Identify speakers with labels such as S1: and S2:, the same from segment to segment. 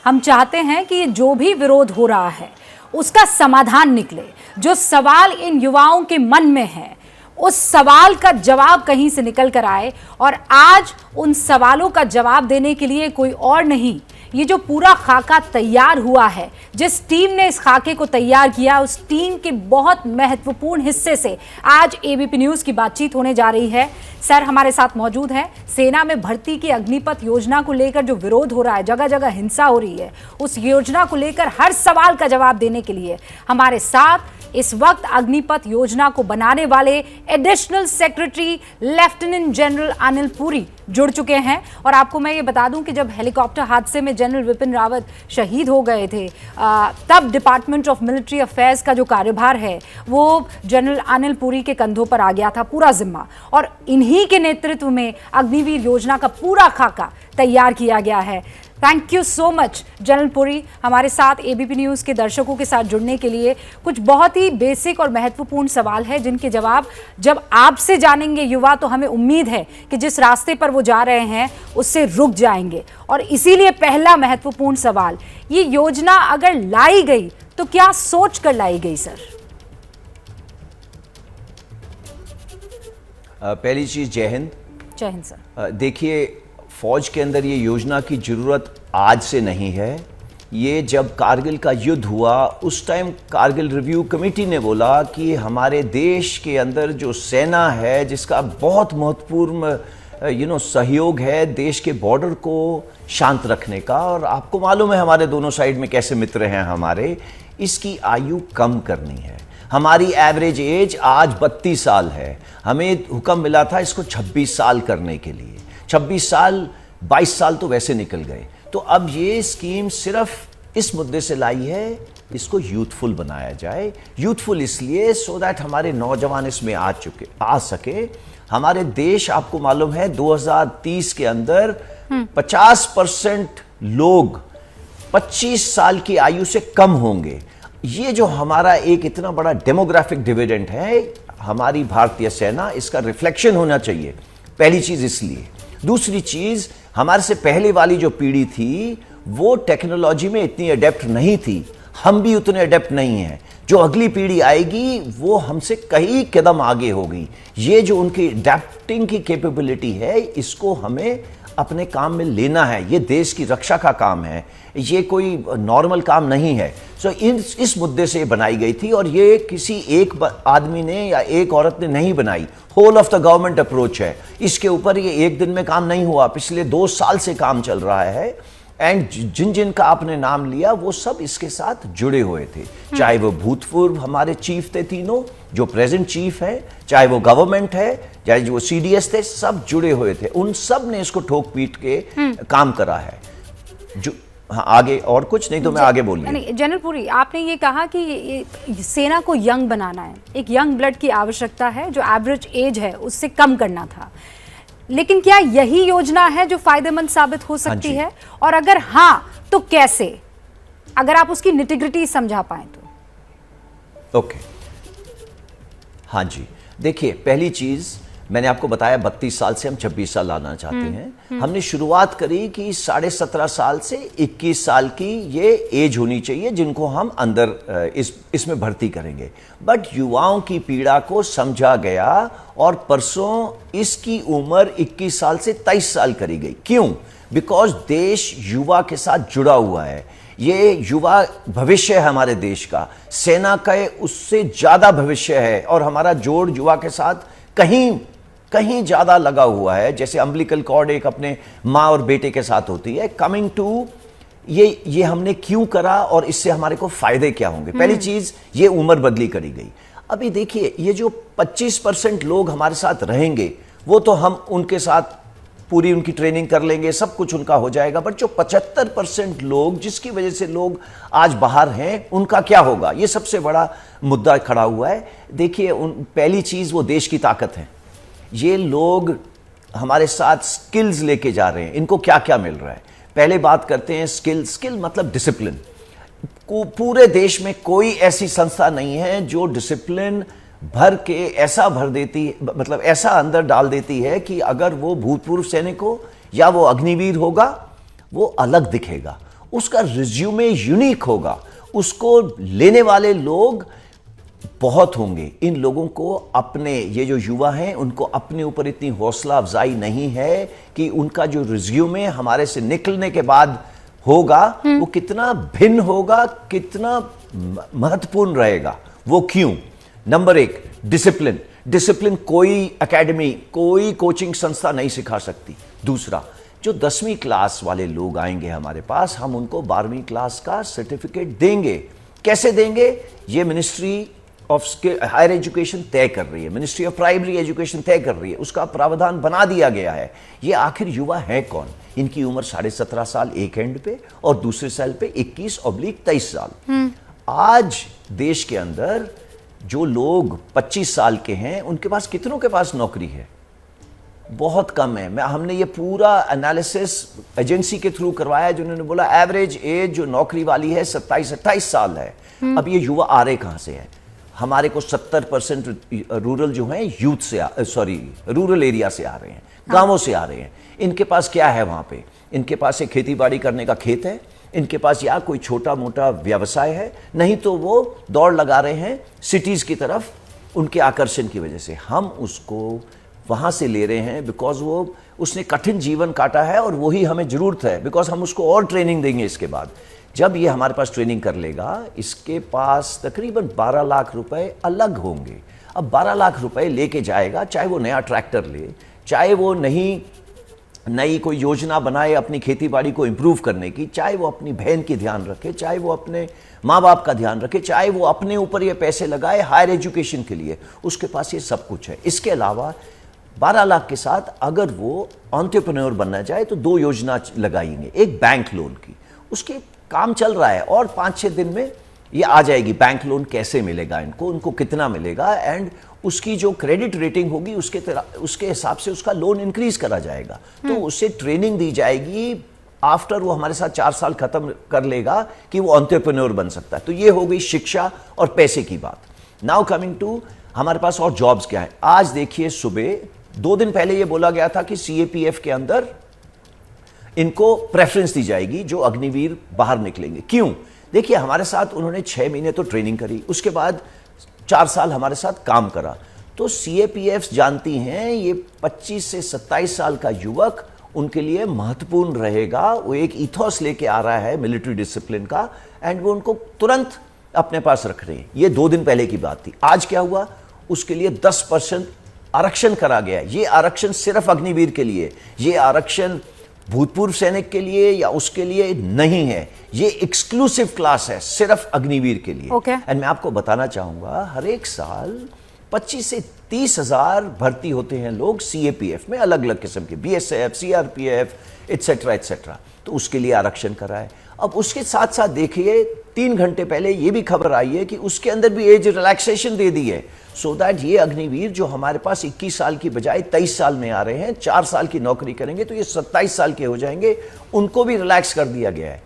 S1: हम चाहते हैं कि ये जो भी विरोध हो रहा है उसका समाधान निकले। जो सवाल इन युवाओं के मन में है उस सवाल का जवाब कहीं से निकल कर आए, और आज उन सवालों का जवाब देने के लिए कोई और नहीं, ये जो पूरा खाका तैयार हुआ है, जिस टीम ने इस खाके को तैयार किया, उस टीम के बहुत महत्वपूर्ण हिस्से से आज एबीपी न्यूज़ की बातचीत होने जा रही है। सर हमारे साथ मौजूद हैं। सेना में भर्ती की अग्निपथ योजना को लेकर जो विरोध हो रहा है, जगह जगह हिंसा हो रही है, उस योजना को लेकर हर सवाल का जवाब देने के लिए हमारे साथ इस वक्त अग्निपथ योजना को बनाने वाले additional secretary lieutenant general Anil Puri जुड़ चुके हैं। और आपको मैं ये बता दूं कि जब हेलीकॉप्टर हादसे में जनरल विपिन रावत शहीद हो गए थे, तब डिपार्टमेंट ऑफ मिलिट्री अफेयर्स का जो कार्यभार है वो जनरल अनिल पुरी के कंधों पर आ गया था, पूरा जिम्मा, और इन्हीं के नेतृत्व में अग्निवीर योजना का पूरा खाका तैयार किया गया है। Thank you so much general Puri, हमारे साथ एबीपी न्यूज़ के दर्शकों के साथ जुड़ने के लिए। कुछ बहुत ही बेसिक और महत्वपूर्ण सवाल है जिनके जवाब जब आपसे जानेंगे युवा, तो हमें उम्मीद है कि जिस रास्ते पर वो जा रहे हैं उससे रुक जाएंगे। और इसीलिए पहला महत्वपूर्ण सवाल, ये योजना अगर लाई गई तो क्या सोच कर लाई गई सर?
S2: पहली चीज, जय हिंद।
S1: जय हिंद सर।
S2: देखिए, फौज के अंदर ये योजना की ज़रूरत आज से नहीं है। ये जब कारगिल का युद्ध हुआ उस टाइम कारगिल रिव्यू कमेटी ने बोला कि हमारे देश के अंदर जो सेना है, जिसका बहुत महत्वपूर्ण सहयोग है देश के बॉर्डर को शांत रखने का, और आपको मालूम है हमारे दोनों साइड में कैसे मित्र हैं हमारे, इसकी आयु कम करनी है। हमारी एवरेज एज आज 32 साल है। हमें हुक्म मिला था इसको 26 साल करने के लिए। 26 साल, 22 साल तो वैसे निकल गए। तो अब ये स्कीम सिर्फ इस मुद्दे से लाई है, इसको यूथफुल बनाया जाए। यूथफुल इसलिए सो दैट हमारे नौजवान इसमें आ सके। हमारे देश, आपको मालूम है 2030 के अंदर 50% लोग 25 साल की आयु से कम होंगे। ये जो हमारा एक इतना बड़ा डेमोग्राफिक डिविडेंड है, हमारी भारतीय सेना, इसका रिफ्लेक्शन होना चाहिए। पहली चीज इसलिए। दूसरी चीज, हमारे से पहले वाली जो पीढ़ी थी वो टेक्नोलॉजी में इतनी अडेप्ट नहीं थी, हम भी उतने अडेप्ट नहीं हैं। जो अगली पीढ़ी आएगी वो हमसे कई कदम आगे होगी। ये जो उनकी अडेप्टिंग की कैपेबिलिटी है, इसको हमें अपने काम में लेना है। ये देश की रक्षा का काम है, ये कोई नॉर्मल काम नहीं है। सो इस मुद्दे से बनाई गई थी, और ये किसी एक आदमी ने या एक औरत ने नहीं बनाई, whole of the government approach है। इसके ऊपर ये एक दिन में काम नहीं हुआ, पिछले 2 साल से काम चल रहा है। एंड जिन जिन का आपने नाम लिया वो सब इसके साथ जुड़े हुए थे, चाहे वो भूतपूर्व हमारे चीफ थे तीनों, जो प्रेजेंट चीफ है, चाहे वो गवर्नमेंट है, चाहे जो सीडीएस थे, सब जुड़े हुए थे। उन सब ने इसको ठोक पीट के काम करा है। जो हाँ, आगे और कुछ नहीं तो मैं आगे बोल रही हूँ।
S1: जनरल पुरी, आपने ये कहा कि सेना को यंग बनाना है, एक यंग ब्लड की आवश्यकता है, जो एवरेज एज है उससे कम करना था। लेकिन क्या यही योजना है जो फायदेमंद साबित हो सकती है? और अगर हाँ तो कैसे? अगर आप उसकी निटिग्रिटी समझा पाए तो।
S2: ओके, हाँ जी। देखिए, पहली चीज मैंने आपको बताया 32 साल से हम 26 साल लाना चाहते हैं। हमने शुरुआत करी कि 17.5 साल से 21 साल की ये एज होनी चाहिए जिनको हम अंदर इसमें भर्ती करेंगे। बट युवाओं की पीड़ा को समझा गया और परसों इसकी उम्र 21 साल से 23 साल करी गई। क्यों? बिकॉज देश युवा के साथ जुड़ा हुआ है। ये युवा भविष्य है हमारे देश का, सेना का उससे ज्यादा भविष्य है, और हमारा जोड़ युवा के साथ कहीं ज्यादा लगा हुआ है। जैसे अम्बिलिकल कॉर्ड एक अपने माँ और बेटे के साथ होती है। कमिंग टू ये हमने क्यों करा और इससे हमारे को फायदे क्या होंगे? पहली चीज, ये उम्र बदली करी गई। अभी देखिए, ये जो 25% लोग हमारे साथ रहेंगे वो तो हम उनके साथ पूरी उनकी ट्रेनिंग कर लेंगे, सब कुछ उनका हो जाएगा। बट जो 75% लोग जिसकी वजह से लोग आज बाहर हैं, उनका क्या होगा? ये सबसे बड़ा मुद्दा खड़ा हुआ है। देखिए, पहली चीज, वो देश की ताकत है। ये लोग हमारे साथ स्किल्स लेके जा रहे हैं। इनको क्या क्या मिल रहा है? पहले बात करते हैं स्किल मतलब डिसिप्लिन। पूरे देश में कोई ऐसी संस्था नहीं है जो डिसिप्लिन भर के ऐसा भर देती, मतलब ऐसा अंदर डाल देती है कि अगर वो भूतपूर्व सैनिक हो या वो अग्निवीर होगा, वो अलग दिखेगा। उसका रिज्यूमे यूनिक होगा, उसको लेने वाले लोग बहुत होंगे। इन लोगों को अपने, ये जो युवा हैं उनको अपने ऊपर इतनी हौसला अफजाई नहीं है कि उनका जो रिज्यूमे हमारे से निकलने के बाद होगा वो कितना भिन्न होगा, कितना महत्वपूर्ण रहेगा। वो क्यों? नंबर एक, डिसिप्लिन। डिसिप्लिन कोई एकेडमी, कोई कोचिंग संस्था नहीं सिखा सकती। दूसरा, जो 10वीं क्लास वाले लोग आएंगे हमारे पास, हम उनको 12वीं क्लास का सर्टिफिकेट देंगे। कैसे देंगे? ये मिनिस्ट्री ऑफ हायर एजुकेशन तय कर रही है, मिनिस्ट्री ऑफ प्राइमरी एजुकेशन तय कर रही है, उसका प्रावधान बना दिया गया है। ये आखिर युवा है कौन? इनकी उम्र 17.5 साल एक एंड पे और दूसरे साल पे 21/23 साल। आज देश के अंदर जो लोग 25 साल के हैं, उनके पास कितनों के पास नौकरी है? बहुत कम है। हमने ये पूरा एनालिसिस एजेंसी के थ्रू करवाया, जिन्होंने बोला एवरेज एज जो नौकरी वाली है 27-28 साल है। अब ये युवा आ रहे कहां से हैं? हमारे को 70% रूरल जो हैं यूथ से, रूरल एरिया से आ रहे हैं, गांवों से आ रहे हैं। इनके पास क्या है वहां पे? इनके पास एक खेती बाड़ी करने का खेत है, इनके पास या कोई छोटा मोटा व्यवसाय है, नहीं तो वो दौड़ लगा रहे हैं सिटीज की तरफ, उनके आकर्षण की वजह से। हम उसको वहां से ले रहे हैं बिकॉज वो उसने कठिन जीवन काटा है और वही हमें जरूरत है, बिकॉज हम उसको और ट्रेनिंग देंगे इसके बाद। जब ये हमारे पास ट्रेनिंग कर लेगा, इसके पास तकरीबन 12 लाख रुपए अलग होंगे। अब 12 लाख रुपए लेके जाएगा, चाहे वो नया ट्रैक्टर ले, चाहे वो नई कोई योजना बनाए अपनी खेती बाड़ी को इंप्रूव करने की, चाहे वो अपनी बहन की ध्यान रखे, चाहे वो अपने माँ बाप का ध्यान रखे, चाहे वो अपने ऊपर ये पैसे लगाए हायर एजुकेशन के लिए, उसके पास ये सब कुछ है। इसके अलावा 12 लाख के साथ अगर वो एंटरप्रेन्योर बनना चाहे तो 2 योजना लगाएंगे। एक बैंक लोन की, उसके काम चल रहा है और 5-6 दिन में ये आ जाएगी। बैंक लोन कैसे मिलेगा इनको, उनको कितना मिलेगा, एंड उसकी जो क्रेडिट रेटिंग होगी उसके हिसाब से उसका लोन इंक्रीज करा जाएगा। तो उससे ट्रेनिंग दी जाएगी। आफ्टर वो हमारे साथ 4 साल खत्म कर लेगा कि वो एंटरप्रेन्योर बन सकता है। तो ये हो गई शिक्षा और पैसे की बात। नाउ कमिंग टू हमारे पास और जॉब्स क्या है। आज देखिए, सुबह 2 दिन पहले ये बोला गया था कि सीएपीएफ के अंदर इनको प्रेफरेंस दी जाएगी जो अग्निवीर बाहर निकलेंगे। क्यों? देखिए, हमारे साथ उन्होंने 6 महीने तो ट्रेनिंग करी, उसके बाद 4 साल हमारे साथ काम करा। तो सीएपीएफ जानती हैं ये 25 से 27 साल का युवक उनके लिए महत्वपूर्ण रहेगा। वो एक इथोस लेके आ रहा है मिलिट्री डिसिप्लिन का, एंड वो उनको तुरंत अपने पास रख रहे हैं। ये 2 दिन पहले की बात थी। आज क्या हुआ? उसके लिए 10% आरक्षण करा गया। ये आरक्षण सिर्फ अग्निवीर के लिए, ये आरक्षण भूतपूर्व सैनिक के लिए या उसके लिए नहीं है। ये एक्सक्लूसिव क्लास है सिर्फ अग्निवीर के लिए। एंड मैं आपको बताना चाहूंगा, हर एक साल 25 से 30 हजार भर्ती होते हैं लोग सीएपीएफ में, अलग अलग किस्म के, बीएसएफ, सीआरपीएफ, एटसेट्रा एटसेट्रा। तो उसके लिए आरक्षण करा है। अब उसके साथ साथ देखिए, 3 घंटे पहले ये भी खबर आई है कि उसके अंदर भी एज रिलैक्सेशन दे दी है, सो दैट ये अग्निवीर जो हमारे पास 21 साल की बजाय 23 साल में आ रहे हैं, 4 साल की नौकरी करेंगे तो ये 27 साल के हो जाएंगे, उनको भी रिलैक्स कर दिया गया है।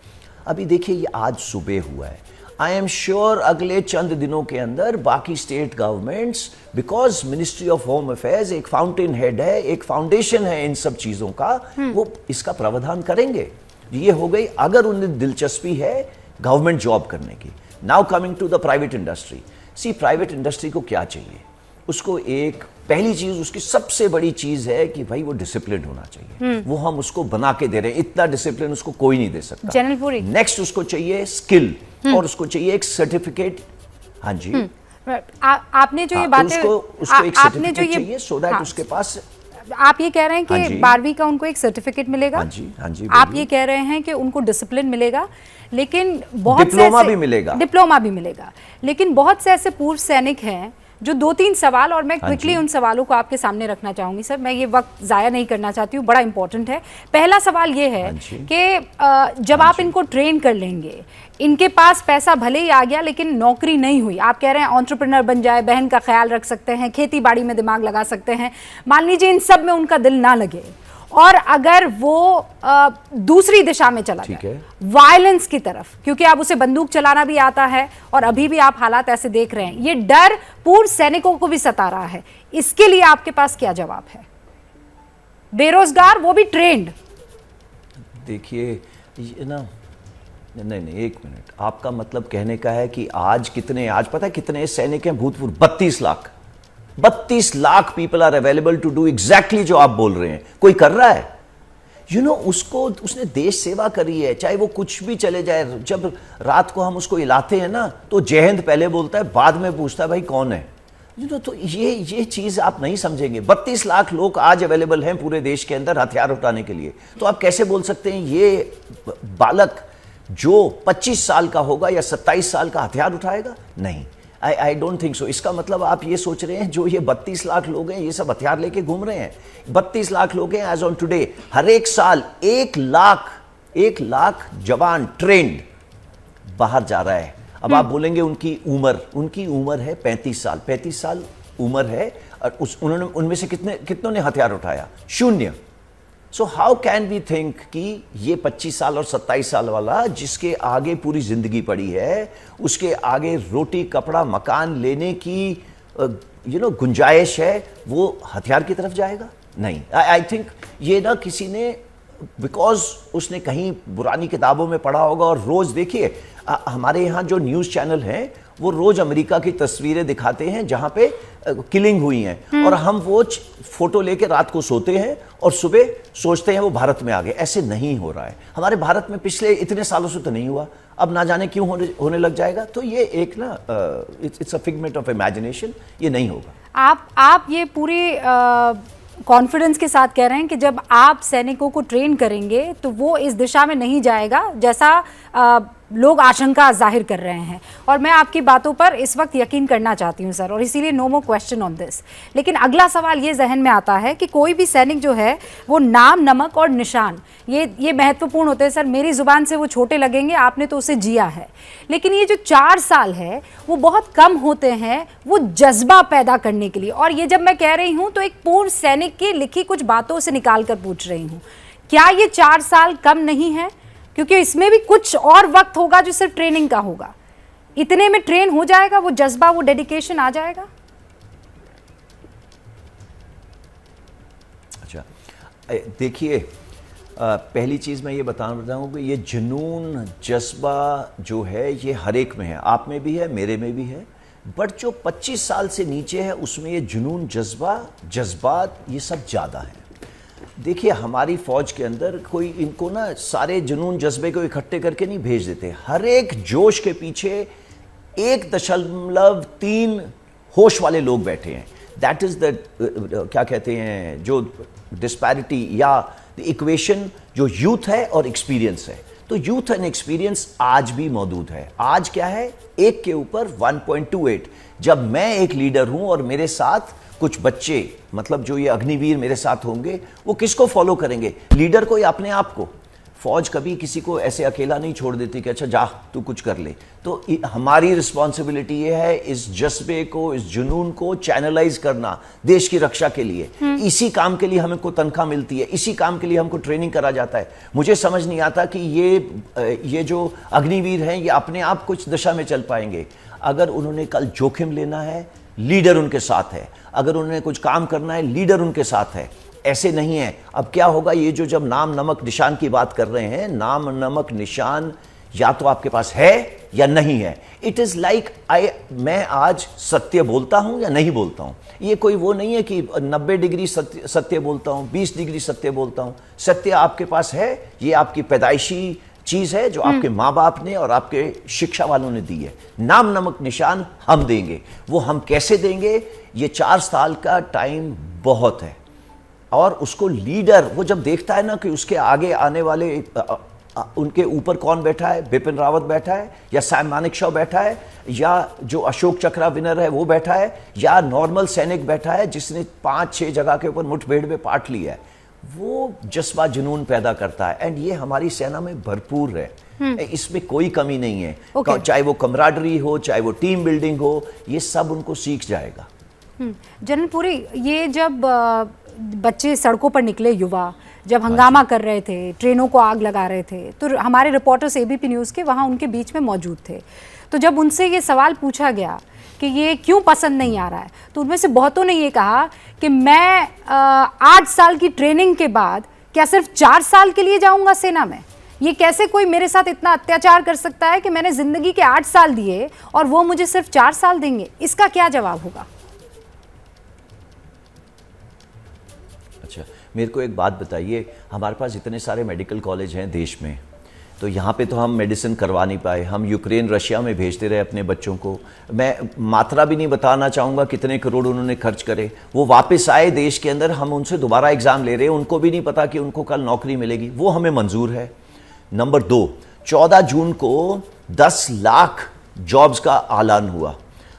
S2: अभी देखिए, ये आज सुबह हुआ है। आई एम श्योर अगले चंद दिनों के अंदर बाकी state governments, because ministry of home affairs एक फाउंटेन हेड है, एक फाउंडेशन है इन सब चीजों का, वो इसका प्रावधान करेंगे। ये हो गई अगर उन्हें दिलचस्पी है गवर्नमेंट जॉब करने की। Now coming to the private industry. See, private industry को क्या चाहिए? उसको एक पहली चीज, उसकी सबसे बड़ी चीज है कि भाई वो डिसिप्लिन होना चाहिए। वो हम उसको बना के दे रहे हैं। इतना डिसिप्लिन उसको कोई नहीं दे सकता। नेक्स्ट उसको चाहिए स्किल, और उसको चाहिए एक सर्टिफिकेट। हाँ जी,
S1: आपने जो ये बातें,
S2: उसको एक सर्टिफिकेट चाहिए सो दैट उसके पास,
S1: आप ये कह रहे हैं कि 12वीं का उनको एक सर्टिफिकेट मिलेगा।
S2: हाँ जी, हाँ जी,
S1: आप ये कह रहे हैं कि उनको डिसिप्लिन मिलेगा, लेकिन बहुत
S2: डिप्लोमा भी मिलेगा,
S1: डिप्लोमा भी मिलेगा। लेकिन बहुत से ऐसे पूर्व सैनिक हैं जो 2-3 सवाल, और मैं क्विकली उन सवालों को आपके सामने रखना चाहूंगी सर, मैं ये वक्त जाया नहीं करना चाहती हूँ, बड़ा इंपॉर्टेंट है। पहला सवाल ये है कि जब आप इनको ट्रेन कर लेंगे, इनके पास पैसा भले ही आ गया लेकिन नौकरी नहीं हुई, आप कह रहे हैं एंटरप्रेन्योर बन जाए, बहन का ख्याल रख सकते हैं, खेती बाड़ी में दिमाग लगा सकते हैं, मान लीजिए इन सब में उनका दिल ना लगे और अगर वो दूसरी दिशा में चला जाए, वायलेंस की तरफ, क्योंकि आप उसे बंदूक चलाना भी आता है और अभी भी आप हालात ऐसे देख रहे हैं, ये डर पूर्व सैनिकों को भी सता रहा है, इसके लिए आपके पास क्या जवाब है? बेरोजगार, वो भी ट्रेंड।
S2: देखिए, ये ना नहीं नहीं, एक मिनट, आपका मतलब कहने का है कि आज पता है कितने सैनिक हैं भूतपूर्व? 32 lakh people are available to do exactly जो आप बोल रहे हैं। कोई कर रहा है? उसने देश सेवा करी है, चाहे वो कुछ भी चले जाए। जब रात को हम उसको हिलाते हैं ना, तो जय हिंद पहले बोलता है, बाद में पूछता है भाई कौन है। तो ये चीज आप नहीं समझेंगे। 32 लाख लोग आज अवेलेबल हैं पूरे देश के अंदर हथियार उठाने के लिए। तो आप कैसे बोल सकते हैं ये बालक जो 25 साल का होगा या 27 साल का हथियार उठाएगा? नहीं, आई डोंट थिंक सो। इसका मतलब आप ये सोच रहे हैं जो ये 32 लाख लोग हैं ये सब हथियार लेके घूम रहे हैं। 32 लाख लोग हैं एज ऑन टुडे। हर एक साल 1 लाख जवान ट्रेंड बाहर जा रहा है। अब आप बोलेंगे उनकी उम्र है 35 साल। 35 साल उम्र है और उनमें से कितनों ने हथियार उठाया? 0। So how can we think कि ये 25 साल और 27 साल वाला जिसके आगे पूरी जिंदगी पड़ी है, उसके आगे रोटी कपड़ा मकान लेने की गुंजाइश है, वो हथियार की तरफ जाएगा? नहीं। आई थिंक ये ना किसी ने बिकॉज उसने कहीं पुरानी किताबों में पढ़ा होगा। और रोज देखिए हमारे यहाँ जो न्यूज़ चैनल हैं वो रोज अमेरिका की तस्वीरें दिखाते हैं जहाँ पे किलिंग हुई हैं, और हम वो फोटो लेके रात को सोते हैं और सुबह सोचते हैं वो भारत में आ गए। ऐसे नहीं हो रहा है हमारे भारत में, पिछले इतने सालों से तो नहीं हुआ, अब ना जाने क्यों होने लग जाएगा। तो ये एक ना it's a figment of imagination, ये नहीं होगा।
S1: आप ये पूरी कॉन्फिडेंस के साथ कह रहे हैं कि जब आप सैनिकों को ट्रेन करेंगे तो वो इस दिशा में नहीं जाएगा जैसा लोग आशंका जाहिर कर रहे हैं, और मैं आपकी बातों पर इस वक्त यकीन करना चाहती हूं सर, और इसीलिए no more question on this. लेकिन अगला सवाल ये जहन में आता है कि कोई भी सैनिक जो है वो नाम नमक और निशान ये महत्वपूर्ण होते हैं सर। मेरी जुबान से वो छोटे लगेंगे, आपने तो उसे जिया है, लेकिन ये जो 4 साल है वो बहुत कम होते हैं वो जज्बा पैदा करने के लिए। और ये जब मैं कह रही हूँ तो एक पूर्व सैनिक की लिखी कुछ बातों से निकाल कर पूछ रही हूँ, क्या ये 4 साल कम नहीं है? क्योंकि इसमें भी कुछ और वक्त होगा जो सिर्फ ट्रेनिंग का होगा। इतने में ट्रेन हो जाएगा, वो जज्बा वो डेडिकेशन आ जाएगा।
S2: अच्छा देखिए, पहली चीज मैं ये बताना हूँ कि ये जुनून जज्बा जो है ये हर एक में है, आप में भी है, मेरे में भी है। बट जो 25 साल से नीचे है उसमें ये जुनून जज्बात ये सब ज़्यादा है। देखिए हमारी फौज के अंदर कोई इनको ना सारे जुनून जज्बे को इकट्ठे करके नहीं भेज देते। हर एक जोश के पीछे 1.3 होश वाले लोग बैठे हैं। दैट इज द क्या कहते हैं जो डिस्पैरिटी या इक्वेशन जो यूथ है और एक्सपीरियंस है। तो यूथ एंड एक्सपीरियंस आज भी मौजूद है। आज क्या है, 1 के ऊपर 1.28। जब मैं एक लीडर हूं और मेरे साथ कुछ बच्चे, मतलब जो ये अग्निवीर मेरे साथ होंगे, वो किसको फॉलो करेंगे? लीडर को या अपने आप को? फौज कभी किसी को ऐसे अकेला नहीं छोड़ देती कि अच्छा जा तू कुछ कर ले। तो हमारी रिस्पॉन्सिबिलिटी ये है इस जज्बे को, इस जुनून को चैनलाइज करना देश की रक्षा के लिए। इसी काम के लिए हमें को तनख्वाह मिलती है, इसी काम के लिए हमको ट्रेनिंग करा जाता है। मुझे समझ नहीं आता कि ये जो अग्निवीर हैं ये अपने आप कुछ दिशा में चल पाएंगे। अगर उन्होंने कल जोखिम लेना है, लीडर उनके साथ है। अगर उन्होंने कुछ काम करना है, लीडर उनके साथ है। ऐसे नहीं है। अब क्या होगा, ये जो जब नाम नमक निशान की बात कर रहे हैं, नाम नमक निशान या तो आपके पास है या नहीं है। इट इज लाइक मैं आज सत्य बोलता हूं या नहीं बोलता हूं। ये कोई वो नहीं है कि 90 डिग्री सत्य बोलता हूं, 20 डिग्री सत्य बोलता हूं। सत्य आपके पास है, ये आपकी पैदाइशी चीज है जो आपके माँ बाप ने और आपके शिक्षा वालों ने दी है। नाम नमक निशान हम देंगे। वो हम कैसे देंगे? ये 4 साल का टाइम बहुत है। और उसको लीडर वो जब देखता है ना कि उसके आगे आने वाले उनके ऊपर कौन बैठा है, बिपिन रावत बैठा है या सैम मानेकशॉ बैठा है या जो अशोक चक्रा विनर है वो बैठा है या नॉर्मल सैनिक बैठा है जिसने 5-6 जगह के ऊपर मुठभेड़ में पार्ट लिया है, वो जज्बा जुनून पैदा करता है। एंड ये हमारी सेना में भरपूर है। इसमें कोई कमी नहीं है। चाहे वो कमराडरी हो, चाहे वो टीम बिल्डिंग हो, ये सब उनको सीख जाएगा।
S1: जनरल पुरी, ये जब बच्चे सड़कों पर निकले, युवा जब हंगामा कर रहे थे, ट्रेनों को आग लगा रहे थे, तो हमारे रिपोर्टर्स एबीपी न्यूज़ के वहाँ उनके बीच में मौजूद थे। तो जब उनसे ये सवाल पूछा गया कि ये क्यों पसंद नहीं आ रहा है, तो उनमें से बहुतों ने ये कहा कि मैं 8 साल की ट्रेनिंग के बाद क्या सिर्फ 4 साल के लिए जाऊंगा सेना में? ये कैसे कोई मेरे साथ इतना अत्याचार कर सकता है कि मैंने जिंदगी के 8 साल दिए और वो मुझे सिर्फ 4 साल देंगे? इसका क्या जवाब होगा?
S2: अच्छा, मेरे को एक बात बताइए, हमारे पास इतने सारे मेडिकल कॉलेज हैं देश में, तो यहाँ पे तो हम मेडिसिन करवा नहीं पाए, हम यूक्रेन रशिया में भेजते रहे अपने बच्चों को। मैं मात्रा भी नहीं बताना चाहूँगा कितने करोड़ उन्होंने खर्च करे। वो वापस आए देश के अंदर, हम उनसे दोबारा एग्ज़ाम ले रहे हैं, उनको भी नहीं पता कि उनको कल नौकरी मिलेगी, वो हमें मंजूर है। नंबर 2, 14 जून को 10 लाख जॉब्स का ऐलान हुआ।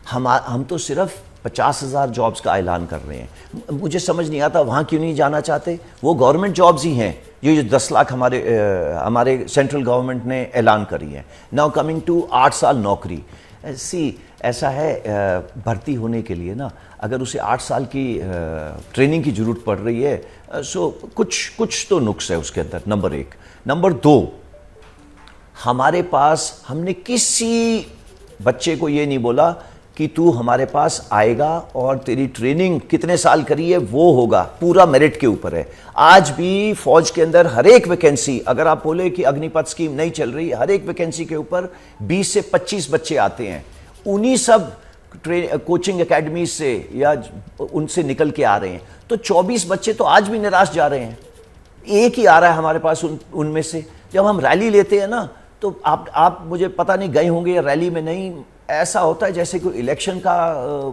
S2: हम तो सिर्फ 50,000 जॉब्स का ऐलान कर रहे हैं। मुझे समझ नहीं आता वहाँ क्यों नहीं जाना चाहते। वो गवर्नमेंट जॉब्स ही हैं, ये जो 10 लाख हमारे सेंट्रल गवर्नमेंट ने ऐलान करी है। नाउ कमिंग टू 8 साल नौकरी। ऐसा है, भर्ती होने के लिए ना, अगर उसे 8 साल की ट्रेनिंग की ज़रूरत पड़ रही है, सो कुछ तो नुक्स है उसके अंदर, नंबर 1। नंबर 2, हमारे पास हमने किसी बच्चे को ये नहीं बोला कि तू हमारे पास आएगा और तेरी ट्रेनिंग कितने साल करी है वो होगा, पूरा मेरिट के ऊपर है। आज भी फौज के अंदर हर एक वैकेंसी, अगर आप बोले कि अग्निपथ स्कीम नहीं चल रही, हर एक वैकेंसी के ऊपर 20 से 25 बच्चे आते हैं। उन्हीं सब कोचिंग एकेडमी से या उनसे निकल के आ रहे हैं। तो 24 बच्चे तो आज भी निराश जा रहे हैं। एक ही आ रहा है हमारे पास उनमें से। जब हम रैली लेते हैं ना, तो आप मुझे पता नहीं गए होंगे या रैली में, नहीं ऐसा होता है जैसे कोई इलेक्शन का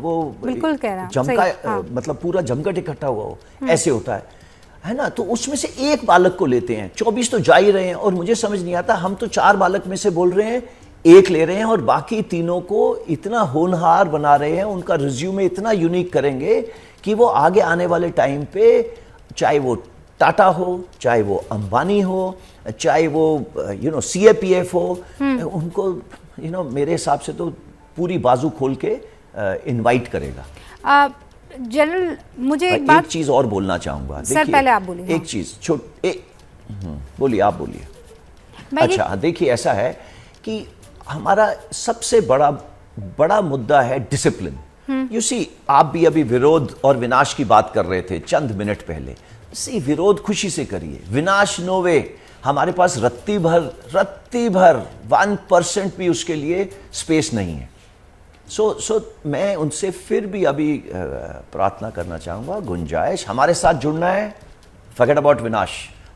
S2: वो
S1: बिल्कुल कह रहा
S2: जमका,
S1: हाँ।
S2: मतलब पूरा जमघट इकट्ठा हुआ हो, ऐसे होता है ना। तो उसमें से एक बालक को लेते हैं, 24 तो जा ही रहे हैं। और मुझे समझ नहीं आता, हम तो 4 बालक में से बोल रहे हैं, एक ले रहे हैं और बाकी तीनों को इतना होनहार बना रहे हैं, उनका रिज्यूमे इतना यूनिक करेंगे कि वो आगे आने वाले टाइम पे, चाहे वो टाटा हो, चाहे वो अंबानी हो, चाहे वो CAPF हो, उनको मेरे हिसाब से तो पूरी बाजू खोल के इनवाइट करेगा।
S1: जनरल, मुझे एक बात,
S2: एक चीज और बोलना चाहूंगा।
S1: सर पहले आप बोलिए।
S2: एक चीज बोलिए, आप बोलिए। अच्छा, देखिए ऐसा है कि हमारा सबसे बड़ा मुद्दा है डिसिप्लिन। यू सी, आप भी अभी विरोध और विनाश की बात कर रहे थे चंद मिनट पहले। विरोध खुशी से करिए, विनाश नो वे। हमारे पास रत्ती भर 1% भी उसके लिए स्पेस नहीं है। सो मैं उनसे फिर भी अभी प्रार्थना करना चाहूँगा, गुंजाइश, हमारे साथ जुड़ना है। फॉरगेट अबाउट विनाश,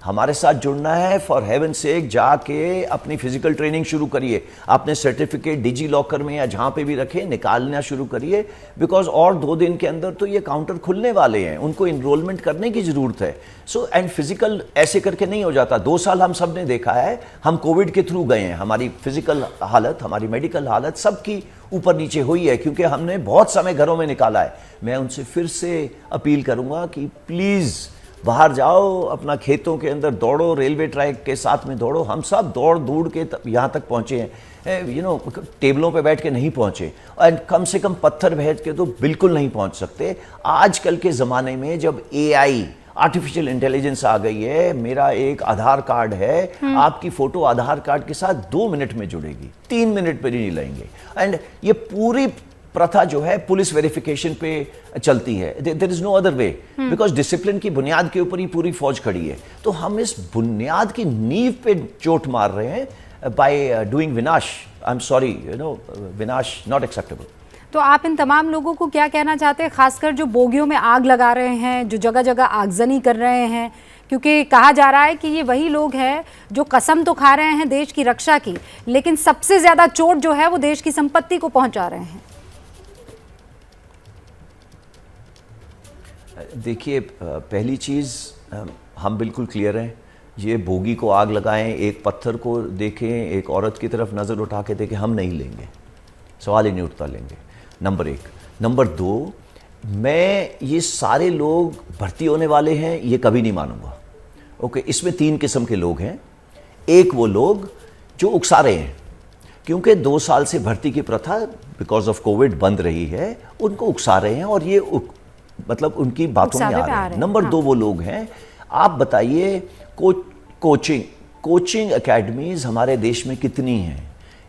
S2: हमारे साथ जुड़ना है। फॉर हेवन सेक जाके अपनी फिजिकल ट्रेनिंग शुरू करिए, अपने सर्टिफिकेट डिजी लॉकर में या जहाँ पे भी रखें, निकालना शुरू करिए। बिकॉज और 2 दिन के अंदर तो ये काउंटर खुलने वाले हैं, उनको इनरोलमेंट करने की ज़रूरत है। सो एंड फिजिकल ऐसे करके नहीं हो जाता। 2 साल हम सब ने देखा है, हम कोविड के थ्रू गए हैं, हमारी फिजिकल हालत, हमारी मेडिकल हालत सबकी ऊपर नीचे हुई है, क्योंकि हमने बहुत समय घरों में निकाला है। मैं उनसे फिर से अपील करूँगा कि प्लीज़ बाहर जाओ, अपना खेतों के अंदर दौड़ो, रेलवे ट्रैक के साथ में दौड़ो। हम सब दौड़ के यहाँ तक पहुँचे हैं, टेबलों पे बैठ के नहीं पहुँचे, और कम से कम पत्थर भेज के तो बिल्कुल नहीं पहुँच सकते। आजकल के ज़माने में जब AI, आर्टिफिशियल इंटेलिजेंस आ गई है, मेरा एक आधार कार्ड है, आपकी फ़ोटो आधार कार्ड के साथ 2 मिनट में जुड़ेगी, 3 मिनट पर ही नहीं लगेंगे। एंड ये पूरी प्रथा जो है पुलिस वेरिफिकेशन पे चलती है। There is no other way, because discipline की बुनियाद के ऊपर ही पूरी फौज खड़ी है। तो हम इस बुनियाद की नींव पे चोट मार रहे हैं बाय डूइंग विनाश। आई एम सॉरी, विनाश नॉट एक्सेप्टेबल।
S1: तो आप इन तमाम लोगों को क्या कहना चाहते हैं, खासकर जो बोगियों में आग लगा रहे हैं, जो जगह जगह आगजनी कर रहे हैं? क्योंकि कहा जा रहा है कि ये वही लोग हैं जो कसम तो खा रहे हैं देश की रक्षा की, लेकिन सबसे ज़्यादा चोट जो है वो देश की संपत्ति को पहुंचा रहे हैं।
S2: देखिए, पहली चीज़, हम बिल्कुल क्लियर हैं, ये बोगी को आग लगाएं, एक पत्थर को देखें, एक औरत की तरफ नज़र उठा के देखें, हम नहीं लेंगे, सवाल ही नहीं उठता लेंगे, नंबर 1। नंबर 2, मैं ये सारे लोग भर्ती होने वाले हैं ये कभी नहीं मानूंगा। ओके, इसमें 3 किस्म के लोग हैं। एक वो लोग जो उकसा रहे हैं, क्योंकि 2 साल से भर्ती की प्रथा बिकॉज ऑफ कोविड बंद रही है, उनको उकसा रहे हैं और ये मतलब उनकी बातों में आ रहे हैं। नंबर 2 वो लोग हैं, आप बताइए, कोचिंग एकेडमीज हमारे देश में कितनी हैं?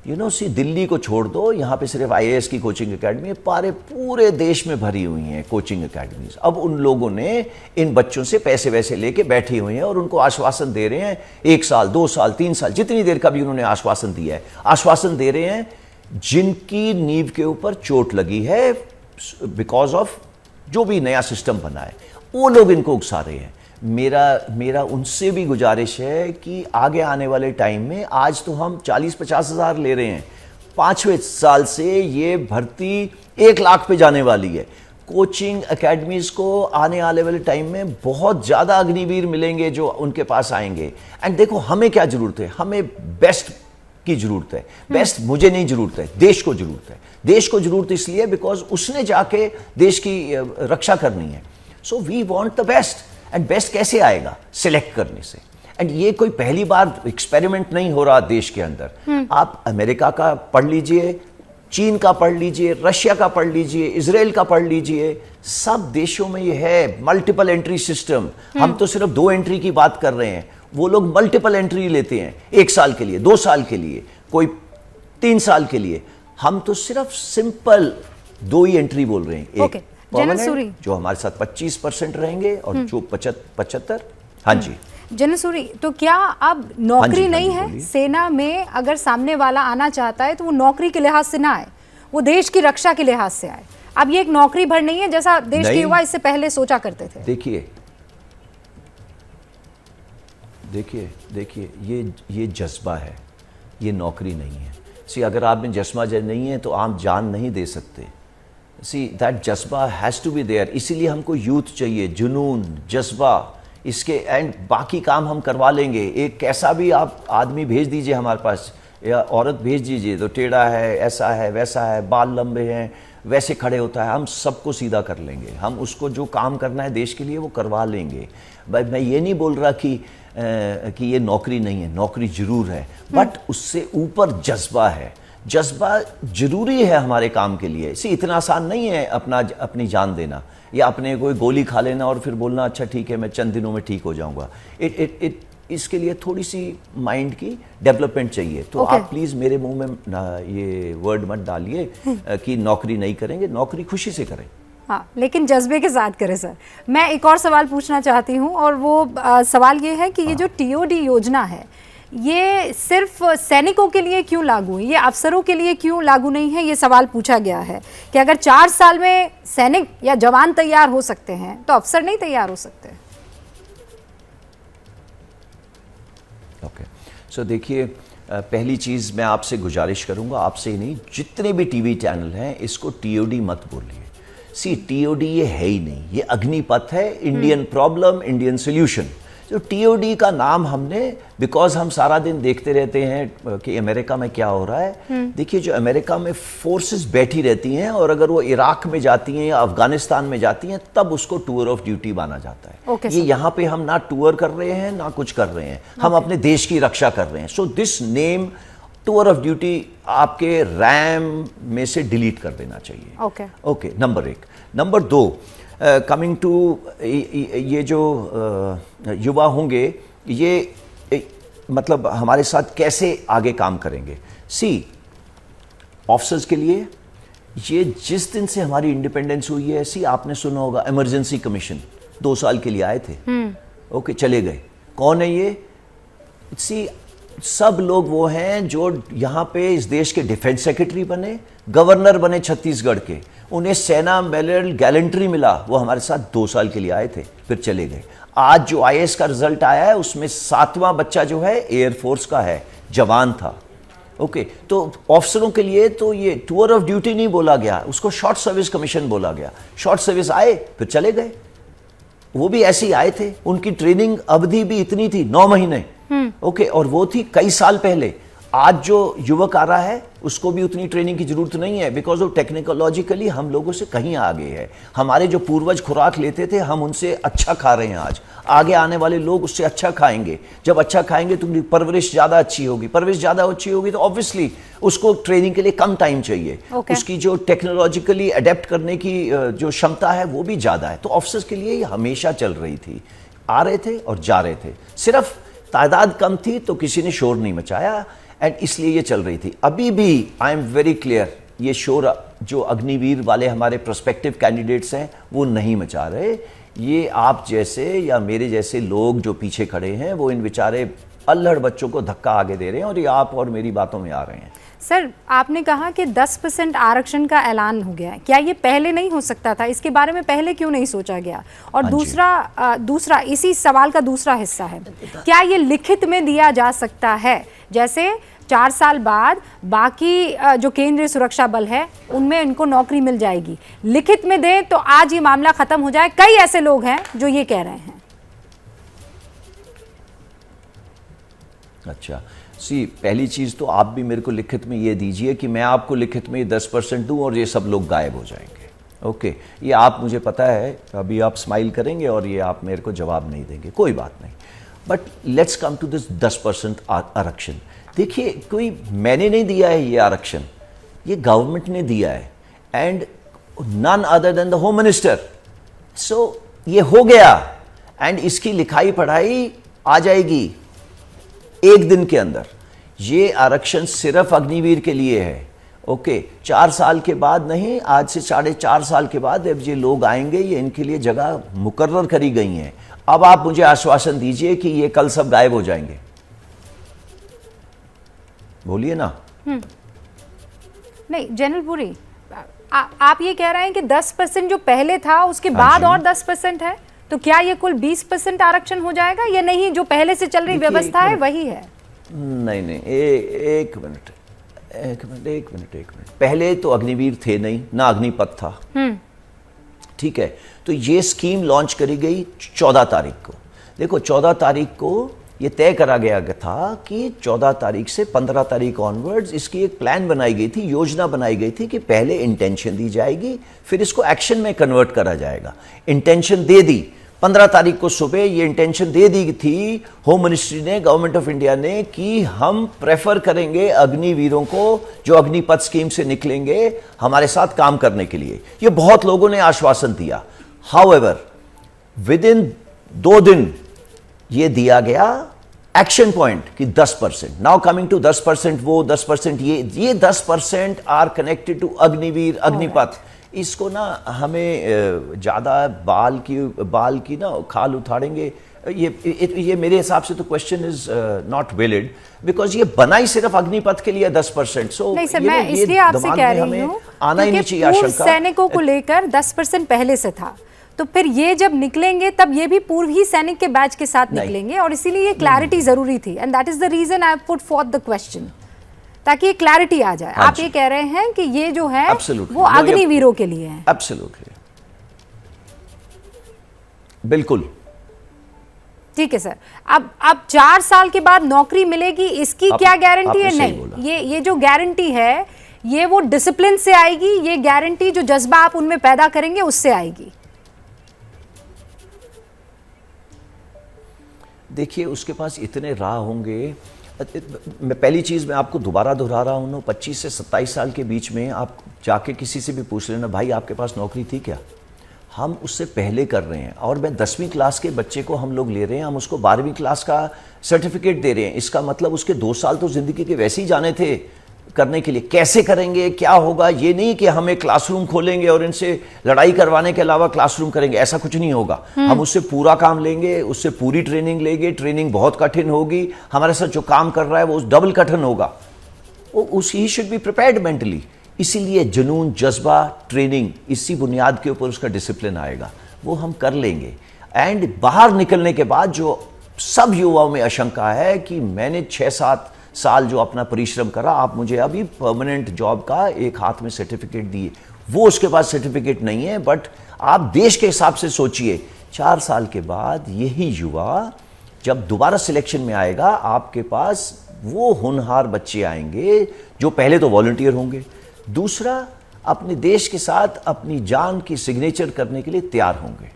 S2: सी दिल्ली को छोड़ दो, यहाँ पे सिर्फ आईएएस की कोचिंग एकेडमी है, पूरे देश में भरी हुई हैं कोचिंग एकेडमीज। अब उन लोगों ने इन बच्चों से पैसे वैसे लेके बैठी हुई हैं और उनको आश्वासन दे रहे हैं 1 साल 2 साल 3 साल जितनी देर का भी उन्होंने आश्वासन दिया है, आश्वासन दे रहे हैं जिनकी नींव के ऊपर चोट लगी है बिकॉज ऑफ जो भी नया सिस्टम बना है, वो लोग इनको उकसा रहे हैं। मेरा उनसे भी गुजारिश है कि आगे आने वाले टाइम में, आज तो हम 40-50 हज़ार ले रहे हैं, 5वें साल से ये भर्ती 1 लाख पे जाने वाली है। कोचिंग एकेडमीज़ को आने वाले टाइम में बहुत ज़्यादा अग्निवीर मिलेंगे जो उनके पास आएंगे। एंड देखो हमें क्या ज़रूरत है, हमें बेस्ट की ज़रूरत है। बेस्ट मुझे नहीं ज़रूरत है, देश को ज़रूरत है। देश को ज़रूरत इसलिए बिकॉज उसने जाके देश की रक्षा करनी है। So we want the best. And best कैसे आएगा? सिलेक्ट करने से। एंड ये कोई पहली बार एक्सपेरिमेंट नहीं हो रहा देश के अंदर। आप अमेरिका का पढ़ लीजिए, चीन का पढ़ लीजिए, रशिया का पढ़ लीजिए, इजराइल का पढ़ लीजिए, सब देशों में ये है मल्टीपल एंट्री सिस्टम। हम तो सिर्फ 2 एंट्री की बात कर रहे हैं, वो लोग मल्टीपल एंट्री लेते हैं 1 साल के लिए, 2 साल के लिए, कोई 3 साल के लिए। हम तो सिर्फ सिंपल 2 ही एंट्री बोल रहे हैं। एक परमानेंट जो हमारे साथ 25% रहेंगे और जो 75। हाँ जी
S1: जनरल सूरी, तो क्या अब नौकरी नहीं है सेना में? अगर सामने वाला आना चाहता है तो वो नौकरी के लिहाज से ना आए, वो देश की रक्षा के लिहाज से आए। अब ये एक नौकरी भर नहीं है जैसा देश के युवा इससे पहले सोचा करते थे।
S2: देखिए ये जज्बा है, ये नौकरी नहीं है। अगर आप में जज्बा नहीं है तो आप जान नहीं दे सकते। दैट जज्बा हैज़ टू बी देयर। इसीलिए हमको यूथ चाहिए, जुनून, जज्बा, इसके एंड बाकी काम हम करवा लेंगे। एक कैसा भी आप आदमी भेज दीजिए हमारे पास या औरत भेज दीजिए तो टेढ़ा है, ऐसा है, वैसा है, बाल लंबे हैं, वैसे खड़े होता है, हम सबको सीधा कर लेंगे। हम उसको जो काम करना है देश के लिए वो करवा लेंगे। मैं ये नहीं बोल रहा कि ये नौकरी नहीं है, नौकरी जरूर है, बट उससे ऊपर जज्बा है। जज्बा जरूरी है हमारे काम के लिए। इतना आसान नहीं है अपनी जान देना या अपने कोई गोली खा लेना और फिर बोलना अच्छा ठीक है मैं चंद दिनों में ठीक हो जाऊंगा। इसके लिए थोड़ी सी माइंड की डेवलपमेंट चाहिए। तो आप प्लीज़ मेरे मुंह में ये वर्ड मत डालिए कि नौकरी नहीं करेंगे, नौकरी खुशी से करें।
S1: हाँ, लेकिन जज्बे के साथ करें सर। मैं एक और सवाल पूछना चाहती हूँ और वो सवाल ये है कि ये जो टीओडी योजना है ये सिर्फ सैनिकों के लिए क्यों लागू है, ये अफसरों के लिए क्यों लागू नहीं है? ये सवाल पूछा गया है कि अगर 4 साल में सैनिक या जवान तैयार हो सकते हैं तो अफसर नहीं तैयार हो सकते।
S2: ओके, सो देखिए, पहली चीज़ मैं आपसे गुजारिश करूंगा, आपसे ही नहीं, जितने भी टीवी चैनल हैं इसको टीओडी मत बोलिए। टीओडी ये है ही नहीं, ये अग्निपथ है, इंडियन प्रॉब्लम इंडियन सोल्यूशन। तो टीओडी का नाम हमने बिकॉज हम सारा दिन देखते रहते हैं कि अमेरिका में क्या हो रहा है। देखिए, जो अमेरिका में फोर्सेस बैठी रहती हैं और अगर वो इराक में जाती हैं या अफगानिस्तान में जाती हैं तब उसको टूर ऑफ ड्यूटी माना जाता है। ये यहाँ पे हम ना टूर कर रहे हैं ना कुछ कर रहे हैं, हम अपने देश की रक्षा कर रहे हैं। So this name tour of duty आपके रैम में से डिलीट कर देना चाहिए। Okay, number 1। Number 2, coming to ये जो युवा होंगे ये मतलब हमारे साथ कैसे आगे काम करेंगे। ऑफिसर्स के लिए ये जिस दिन से हमारी इंडिपेंडेंस हुई है, आपने सुना होगा इमरजेंसी कमीशन 2 साल के लिए आए थे। ओके, चले गए। कौन है ये? सब लोग वो हैं जो यहाँ पे इस देश के डिफेंस सेक्रेटरी बने, गवर्नर बने छत्तीसगढ़ के, उन्हें सेना मेडल गैलेंट्री मिला, वो हमारे साथ 2 साल के लिए आए थे फिर चले गए। आज जो आईएएस का रिजल्ट आया है उसमें 7वां बच्चा जो है एयरफोर्स का है, जवान था। ओके, तो ऑफिसरों के लिए तो ये टूर ऑफ ड्यूटी नहीं बोला गया, उसको शॉर्ट सर्विस कमीशन बोला गया। शॉर्ट सर्विस आए फिर चले गए, वो भी ऐसे ही आए थे, उनकी ट्रेनिंग अवधि भी इतनी थी 9 महीने। ओके, और वो थी कई साल पहले। आज जो युवक आ रहा है उसको भी उतनी ट्रेनिंग की जरूरत नहीं है बिकॉज वो टेक्नोलॉजिकली हम लोगों से कहीं आगे है। हमारे जो पूर्वज खुराक लेते थे हम उनसे अच्छा खा रहे हैं आज, आगे आने वाले लोग उससे अच्छा खाएंगे। जब अच्छा खाएंगे तो उनकी परवरिश ज़्यादा अच्छी होगी, परवरिश ज़्यादा अच्छी होगी तो ऑब्वियसली उसको ट्रेनिंग के लिए कम टाइम चाहिए। उसकी जो टेक्नोलॉजिकली अडेप्ट करने की जो क्षमता है वो भी ज़्यादा है। तो ऑफिसर्स के लिए ये हमेशा चल रही थी, आ रहे थे और जा रहे थे। सिर्फ तादाद कम थी तो किसी ने शोर नहीं मचाया। एंड इसलिए ये चल रही थी। अभी भी आई एम वेरी क्लियर, ये शोर जो अग्निवीर वाले हमारे प्रोस्पेक्टिव कैंडिडेट्स हैं वो नहीं मचा रहे। ये आप जैसे या मेरे जैसे लोग जो पीछे खड़े हैं वो इन बेचारे अल्हड़ बच्चों को धक्का आगे दे रहे हैं और ये आप और मेरी बातों में आ रहे हैं।
S1: सर, आपने कहा कि 10% आरक्षण का ऐलान हो गया है, क्या ये पहले नहीं हो सकता था? इसके बारे में पहले क्यों नहीं सोचा गया? और दूसरा इसी सवाल का दूसरा हिस्सा है, क्या ये लिखित में दिया जा सकता है? जैसे 4 साल बाद बाकी जो केंद्रीय सुरक्षा बल है उनमें इनको नौकरी मिल जाएगी, लिखित में दें तो आज ये मामला खत्म हो जाए। कई ऐसे लोग हैं जो ये कह रहे हैं।
S2: अच्छा, पहली चीज़ तो आप भी मेरे को लिखित में ये दीजिए कि मैं आपको लिखित में 10% दूं और ये सब लोग गायब हो जाएंगे। ओके, ये आप, मुझे पता है अभी आप स्माइल करेंगे और ये आप मेरे को जवाब नहीं देंगे, कोई बात नहीं। But let's come to this 10% आरक्षण। देखिए, कोई मैंने नहीं दिया है ये आरक्षण, ये गवर्नमेंट ने दिया है, and none other than the home minister. So ये हो गया एंड इसकी लिखाई पढ़ाई आ जाएगी एक दिन के अंदर। ये आरक्षण सिर्फ अग्निवीर के लिए है। ओके, 4 साल के बाद नहीं, आज से 4.5 साल के बाद अब ये लोग आएंगे, ये इनके लिए जगह मुकर्रर करी गई हैं। अब आप मुझे आश्वासन दीजिए कि ये कल सब गायब हो जाएंगे, बोलिए ना।
S1: नहीं जनरल पुरी, आप ये कह रहे हैं कि 10% जो पहले था उसके बाद और 10% है, तो क्या ये कुल 20% आरक्षण हो जाएगा या नहीं? जो पहले से चल रही व्यवस्था है वही है?
S2: नहीं, एक मिनट। पहले तो अग्निवीर थे नहीं, ना अग्निपथ था, ठीक है। तो ये स्कीम लॉन्च करी गई 14 तारीख को। देखो, 14 तारीख को ये तय करा गया था कि 14 तारीख से 15 तारीख ऑनवर्ड्स इसकी एक प्लान बनाई गई थी, योजना बनाई गई थी कि पहले इंटेंशन दी जाएगी, फिर इसको एक्शन में कन्वर्ट करा जाएगा। इंटेंशन दे दी 15 तारीख को सुबह, ये इंटेंशन दे दी थी होम मिनिस्ट्री ने, गवर्नमेंट ऑफ इंडिया ने, कि हम प्रेफर करेंगे अग्निवीरों को जो अग्निपथ स्कीम से निकलेंगे हमारे साथ काम करने के लिए। ये बहुत लोगों ने आश्वासन दिया। हाउएवर विद इन 2 दिन ये दिया गया एक्शन पॉइंट कि 10%। नाउ कमिंग टू 10%, वो 10% ये 10% are connected to Agniveer, Agnipath. इसको ना हमें ज़्यादा बाल की ना खाल उठाड़ेंगे, ये मेरे हिसाब से तो question is not valid, because ये बना ही सिर्फ अग्निपथ के लिए 10%। सो
S1: नहीं सर, मैं इसलिए आपसे कह रही हूँ
S2: आना ही नहीं चाहिए आशंका।
S1: सैनिकों को लेकर 10% पहले से था, तो फिर ये जब निकलेंगे तब ये भी पूर्व ही सैनिक के बैच के साथ निकलेंगे, और इसीलिए ये क्लैरिटी जरूरी थी, and that is the reason I put for the question, ताकि ये क्लैरिटी आ जाए। आप ये कह रहे हैं कि ये जो है वो अग्निवीरों के लिए है।
S2: एब्सोल्युटली, बिल्कुल
S1: ठीक है सर। अब 4 साल के बाद नौकरी मिलेगी, इसकी क्या गारंटी है? नहीं, ये जो गारंटी है ये वो डिसिप्लिन से आएगी, ये गारंटी जो जज्बा आप उनमें पैदा करेंगे उससे आएगी।
S2: देखिए, उसके पास इतने राह होंगे। मैं पहली चीज़ मैं आपको दोबारा दोहरा रहा हूँ, 25 से 27 साल के बीच में आप जाके किसी से भी पूछ लेना, भाई आपके पास नौकरी थी क्या? हम उससे पहले कर रहे हैं। और मैं 10वीं क्लास के बच्चे को हम लोग ले रहे हैं, हम उसको 12वीं क्लास का सर्टिफिकेट दे रहे हैं। इसका मतलब उसके 2 साल तो ज़िंदगी के वैसे ही जाने थे करने के लिए। कैसे करेंगे, क्या होगा, ये नहीं कि हम एक क्लासरूम खोलेंगे और इनसे लड़ाई करवाने के अलावा क्लासरूम करेंगे, ऐसा कुछ नहीं होगा। हम उससे पूरा काम लेंगे, उससे पूरी ट्रेनिंग लेंगे। ट्रेनिंग बहुत कठिन होगी, हमारे साथ जो काम कर रहा है वो डबल कठिन होगा। He should be prepared mentally. इसीलिए जुनून, जज्बा, ट्रेनिंग, इसी बुनियाद के ऊपर उसका डिसिप्लिन आएगा, वो हम कर लेंगे। एंड बाहर निकलने के बाद जो सब युवाओं में आशंका है कि मैंने 6-7 साल जो अपना परिश्रम करा, आप मुझे अभी परमानेंट जॉब का एक हाथ में सर्टिफिकेट दिए, वो उसके पास सर्टिफिकेट नहीं है। बट आप देश के हिसाब से सोचिए, 4 साल के बाद यही युवा जब दोबारा सिलेक्शन में आएगा, आपके पास वो होनहार बच्चे आएंगे जो पहले तो वॉलंटियर होंगे, दूसरा अपने देश के साथ अपनी जान की सिग्नेचर करने के लिए तैयार होंगे।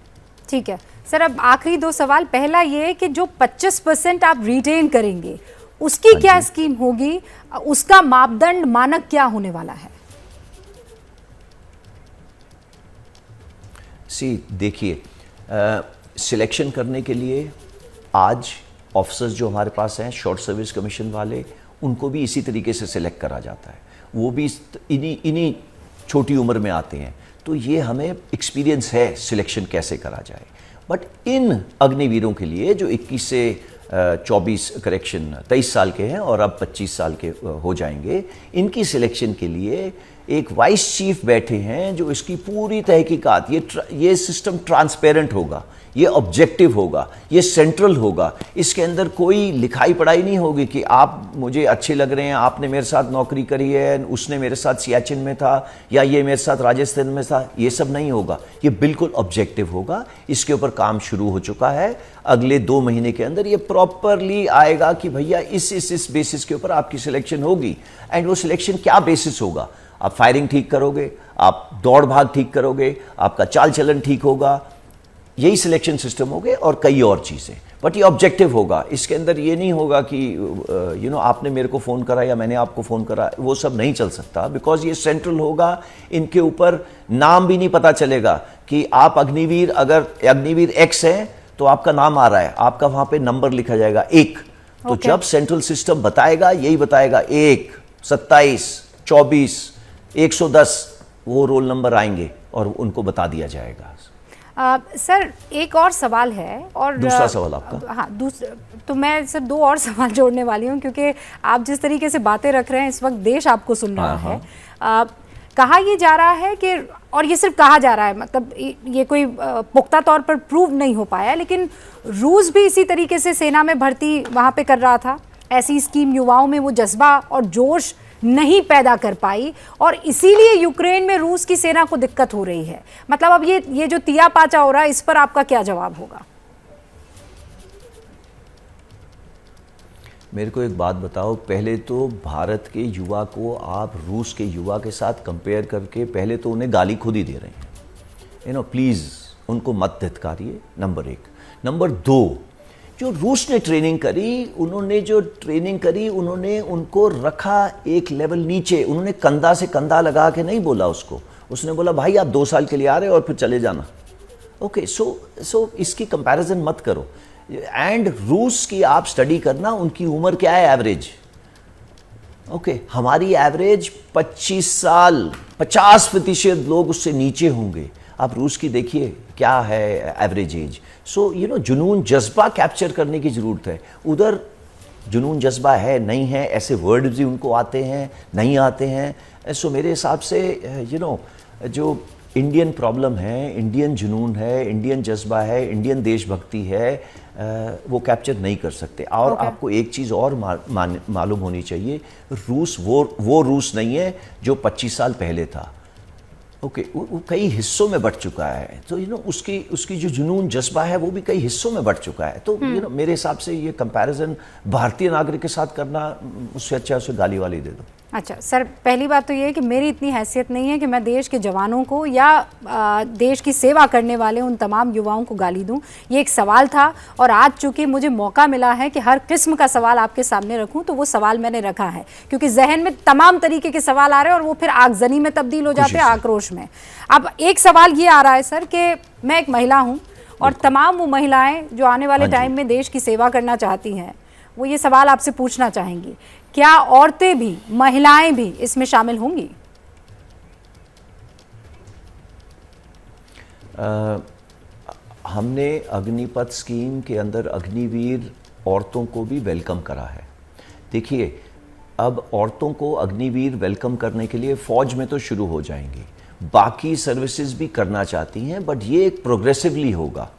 S1: ठीक है सर, अब आखिरी 2 सवाल। पहला ये कि जो 25% आप रिटेन करेंगे उसकी क्या स्कीम होगी, उसका मापदंड, मानक क्या होने वाला है?
S2: देखिए, सिलेक्शन करने के लिए आज ऑफिसर्स जो हमारे पास हैं, शॉर्ट सर्विस कमीशन वाले, उनको भी इसी तरीके से सिलेक्ट करा जाता है, वो भी इन्हीं छोटी उम्र में आते हैं। तो ये हमें एक्सपीरियंस है सिलेक्शन कैसे करा जाए। बट इन अग्निवीरों के लिए जो 21 से 23 साल के हैं और अब 25 साल के हो जाएंगे, इनकी सिलेक्शन के लिए एक वाइस चीफ बैठे हैं जो इसकी पूरी तहकीकात, ये सिस्टम ट्रांसपेरेंट होगा, ये ऑब्जेक्टिव होगा, ये सेंट्रल होगा। इसके अंदर कोई लिखाई पढ़ाई नहीं होगी कि आप मुझे अच्छे लग रहे हैं, आपने मेरे साथ नौकरी करी है, उसने मेरे साथ सियाचिन में था या ये मेरे साथ राजस्थान में था, ये सब नहीं होगा। ये बिल्कुल ऑब्जेक्टिव होगा। इसके ऊपर काम शुरू हो चुका है। अगले 2 महीने के अंदर ये प्रॉपरली आएगा कि भैया इस बेसिस के ऊपर आपकी सिलेक्शन होगी। एंड वो सिलेक्शन क्या बेसिस होगा? आप फायरिंग ठीक करोगे, आप दौड़ भाग ठीक करोगे, आपका चाल चलन ठीक होगा, यही सिलेक्शन सिस्टम हो गए और कई और चीज़ें। बट ये ऑब्जेक्टिव होगा। इसके अंदर ये नहीं होगा कि आपने मेरे को फ़ोन करा या मैंने आपको फ़ोन करा, वो सब नहीं चल सकता। बिकॉज ये सेंट्रल होगा। इनके ऊपर नाम भी नहीं पता चलेगा कि आप अग्निवीर, अगर अग्निवीर एक्स है तो आपका नाम आ रहा है, आपका वहाँ पे नंबर लिखा जाएगा 1। तो जब सेंट्रल सिस्टम बताएगा, यही बताएगा 1, 27, 24, 110, वो रोल नंबर आएंगे और उनको बता दिया जाएगा।
S1: सर एक और सवाल है, और
S2: दूसरा सवाल आपका?
S1: हाँ, तो मैं सर 2 और सवाल जोड़ने वाली हूँ, क्योंकि आप जिस तरीके से बातें रख रहे हैं इस वक्त देश आपको सुन रहा है। कहा ये जा रहा है कि, और ये सिर्फ कहा जा रहा है, मतलब ये कोई पुख्ता तौर पर प्रूव नहीं हो पाया, लेकिन रूस भी इसी तरीके से सेना में भर्ती वहाँ पे कर रहा था। ऐसी स्कीम युवाओं में वो जज्बा और जोश नहीं पैदा कर पाई, और इसीलिए यूक्रेन में रूस की सेना को दिक्कत हो रही है। मतलब अब ये जो तिया पाचा हो रहा है, इस पर आपका क्या जवाब होगा?
S2: मेरे को एक बात बताओ, पहले तो भारत के युवा को आप रूस के युवा के साथ कंपेयर करके पहले तो उन्हें गाली खुद ही दे रहे हैं। प्लीज़ उनको मत धिक्कारिए, नंबर 1। नंबर 2, जो रूस ने ट्रेनिंग करी, उन्होंने उनको रखा एक लेवल नीचे। उन्होंने कंधा से कंधा लगा के नहीं बोला उसको, उसने बोला भाई आप 2 साल के लिए आ रहे हो और फिर चले जाना। ओके, सो इसकी कंपैरिजन मत करो। एंड रूस की आप स्टडी करना, उनकी उम्र क्या है एवरेज। ओके, हमारी एवरेज 25 साल, 50% लोग उससे नीचे होंगे। आप रूस की देखिए क्या है एवरेज एज। सो जुनून जज्बा कैप्चर करने की ज़रूरत है। उधर जुनून जज्बा है नहीं है, ऐसे वर्ड्स भी उनको आते हैं नहीं आते हैं। सो मेरे हिसाब से जो इंडियन प्रॉब्लम है, इंडियन जुनून है, इंडियन जज्बा है, इंडियन देशभक्ति है, वो कैप्चर नहीं कर सकते। और आपको एक चीज़ और मालूम होनी चाहिए, रूस वो रूस नहीं है जो 25 साल पहले था। ओके, वो कई हिस्सों में बट चुका है। तो उसकी जो जुनून जज्बा है वो भी कई हिस्सों में बट चुका है। तो मेरे हिसाब से ये कंपैरिजन भारतीय नागरिक के साथ करना, उससे अच्छा उसे गाली वाली दे दो।
S1: अच्छा सर, पहली बात तो ये है कि मेरी इतनी हैसियत नहीं है कि मैं देश के जवानों को या देश की सेवा करने वाले उन तमाम युवाओं को गाली दूं। ये एक सवाल था, और आज चूंकि मुझे मौका मिला है कि हर किस्म का सवाल आपके सामने रखूं, तो वो सवाल मैंने रखा है, क्योंकि जहन में तमाम तरीके के सवाल आ रहे हैं और वो फिर आगजनी में तब्दील हो जाते हैं, आक्रोश में। अब एक सवाल ये आ रहा है सर कि मैं एक महिला हूँ, और तमाम वो महिलाएँ जो आने वाले टाइम में देश की सेवा करना चाहती हैं, वो ये सवाल आपसे पूछना चाहेंगी, क्या औरतें भी, महिलाएं भी इसमें शामिल होंगी?
S2: हमने अग्निपथ स्कीम के अंदर अग्निवीर औरतों को भी वेलकम करा है। देखिए, अब औरतों को अग्निवीर वेलकम करने के लिए फौज में तो शुरू हो जाएंगी, बाकी सर्विसेज भी करना चाहती हैं, बट ये एक प्रोग्रेसिवली होगा।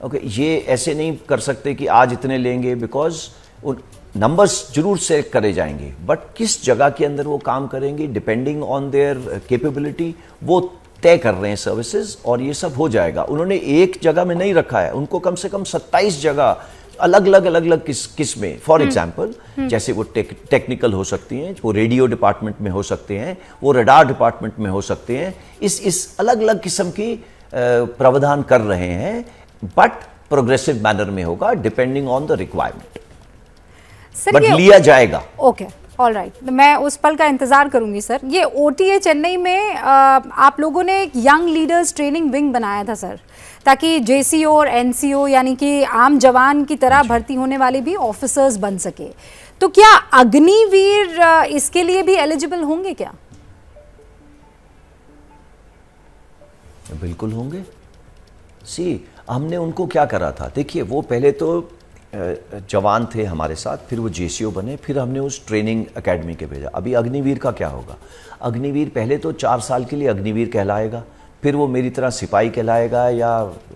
S2: ओके, ये ऐसे नहीं कर सकते कि आज इतने लेंगे, बिकॉज उन नंबर्स जरूर सेलेक्ट करे जाएंगे, बट किस जगह के अंदर वो काम करेंगे डिपेंडिंग ऑन देयर कैपेबिलिटी, वो तय कर रहे हैं सर्विसेज, और ये सब हो जाएगा। उन्होंने एक जगह में नहीं रखा है, उनको कम से कम 27 जगह अलग अलग किस्में, फॉर एग्जाम्पल जैसे वो टेक्निकल हो सकती हैं, वो रेडियो डिपार्टमेंट में हो सकते हैं, वो रडार डिपार्टमेंट में हो सकते हैं। इस अलग अलग किस्म की प्रावधान कर रहे हैं, बट प्रोग्रेसिव मैनर में होगा depending on the requirement, but लिया जाएगा।
S1: ओके, ऑल राइट, मैं उस पल का इंतजार करूंगी सर। ये OTA चेन्नई में आप लोगों ने एक यंग लीडर्स ट्रेनिंग विंग बनाया था सर, ताकि JCO और NCO यानी कि आम जवान की तरह भर्ती होने वाले भी ऑफिसर्स बन सके। तो क्या अग्निवीर इसके लिए भी एलिजिबल होंगे क्या?
S2: बिल्कुल होंगे। हमने उनको क्या करा था, देखिए वो पहले तो जवान थे हमारे साथ, फिर वो जेसीओ बने, फिर हमने उस ट्रेनिंग एकेडमी के भेजा। अभी अग्निवीर का क्या होगा? अग्निवीर पहले तो 4 साल के लिए अग्निवीर कहलाएगा, फिर वो मेरी तरह सिपाही कहलाएगा या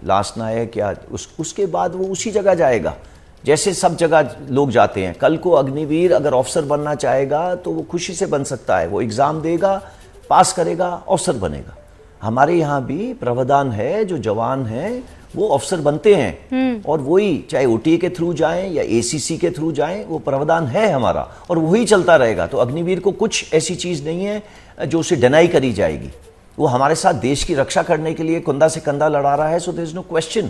S2: लास्ट नायक, या उसके बाद वो उसी जगह जाएगा जैसे सब जगह लोग जाते हैं। कल को अग्निवीर अगर ऑफिसर बनना चाहेगा तो वो खुशी से बन सकता है, वो एग्ज़ाम देगा, पास करेगा, ऑफिसर बनेगा। हमारे यहाँ भी प्रावधान है, जो जवान हैं वो ऑफिसर बनते हैं, और वही चाहे ओटीए के थ्रू जाएं या एसीसी के थ्रू जाएं, वो प्रावधान है हमारा और वही चलता रहेगा। तो अग्निवीर को कुछ ऐसी चीज़ नहीं है जो उसे डिनाई करी जाएगी। वो हमारे साथ देश की रक्षा करने के लिए कंधा से कंधा लड़ा रहा है। So there is no question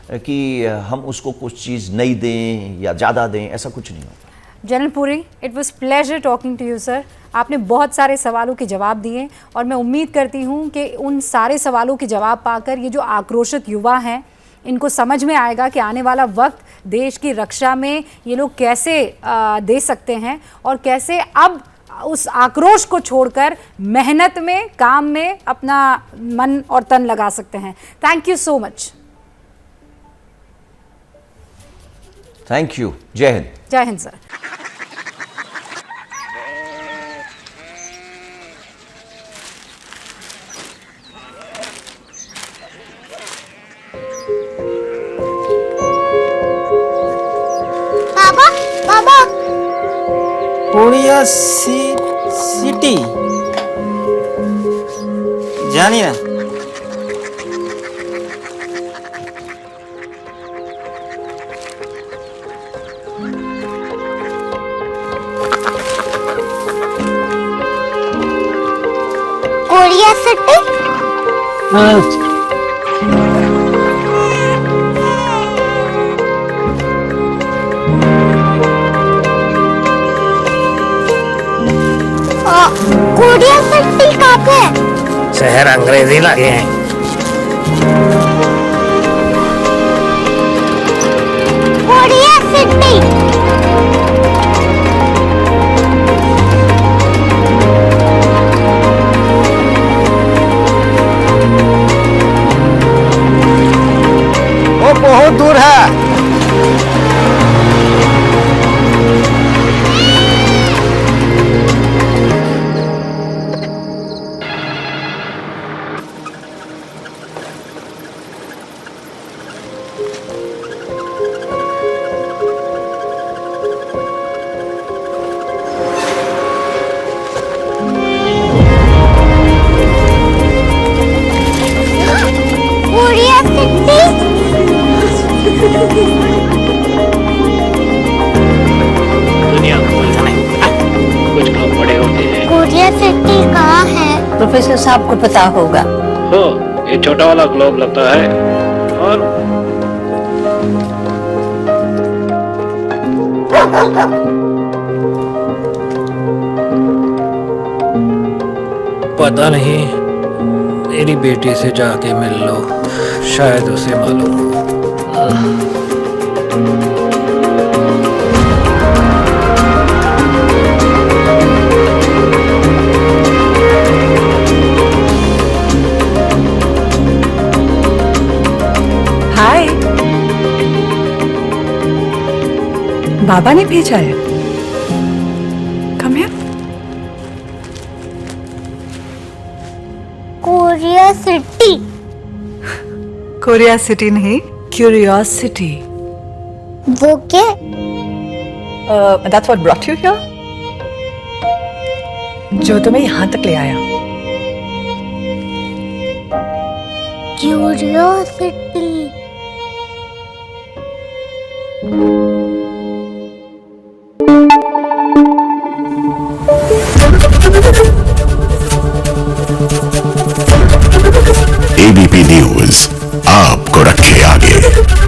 S2: कि हम उसको कुछ चीज़ नहीं दें या ज़्यादा दें, ऐसा कुछ नहीं होगा।
S1: General Puri, it was pleasure talking to you sir. आपने बहुत सारे सवालों के जवाब दिए और मैं उम्मीद करती हूँ कि उन सारे सवालों के जवाब पाकर ये जो आक्रोशित युवा हैं, इनको समझ में आएगा कि आने वाला वक्त देश की रक्षा में ये लोग कैसे दे सकते हैं और कैसे अब उस आक्रोश को छोड़कर मेहनत में, काम में अपना मन और तन लगा सकते हैं। Thank you so much.
S2: Thank you. जय हिंद।
S1: जय हिंद सर।
S3: बाबा बाबा
S4: कोरिया सिटी जानी ना।
S3: कोरिया सिटी कोरिया सिटी कहाँ पे है?
S4: शहर अंग्रेजी लगे हैं।
S3: कोरिया सिटी
S4: वो बहुत दूर है।
S3: कोरिया सिटी
S5: दुनिया को बोलना कुछ लोग बड़े होते हैं।
S3: कोरिया सिटी कहाँ है?
S6: प्रोफेसर साहब को पता होगा।
S5: हो, ये छोटा वाला ग्लोब लगता है और
S7: पता नहीं, मेरी बेटी से जाके मिल लो, शायद उसे मालूम हो।
S6: हाय, बाबा ने भेजा है। Come here.
S3: Korea city
S6: Korea city नहीं, क्यूरियोसिटी।
S3: वो क्या?
S6: That's what brought you here? जो तुम्हें यहाँ तक ले आया।
S3: क्यूरियोसिटी
S8: एबीपी न्यूज आपको रखे आगे।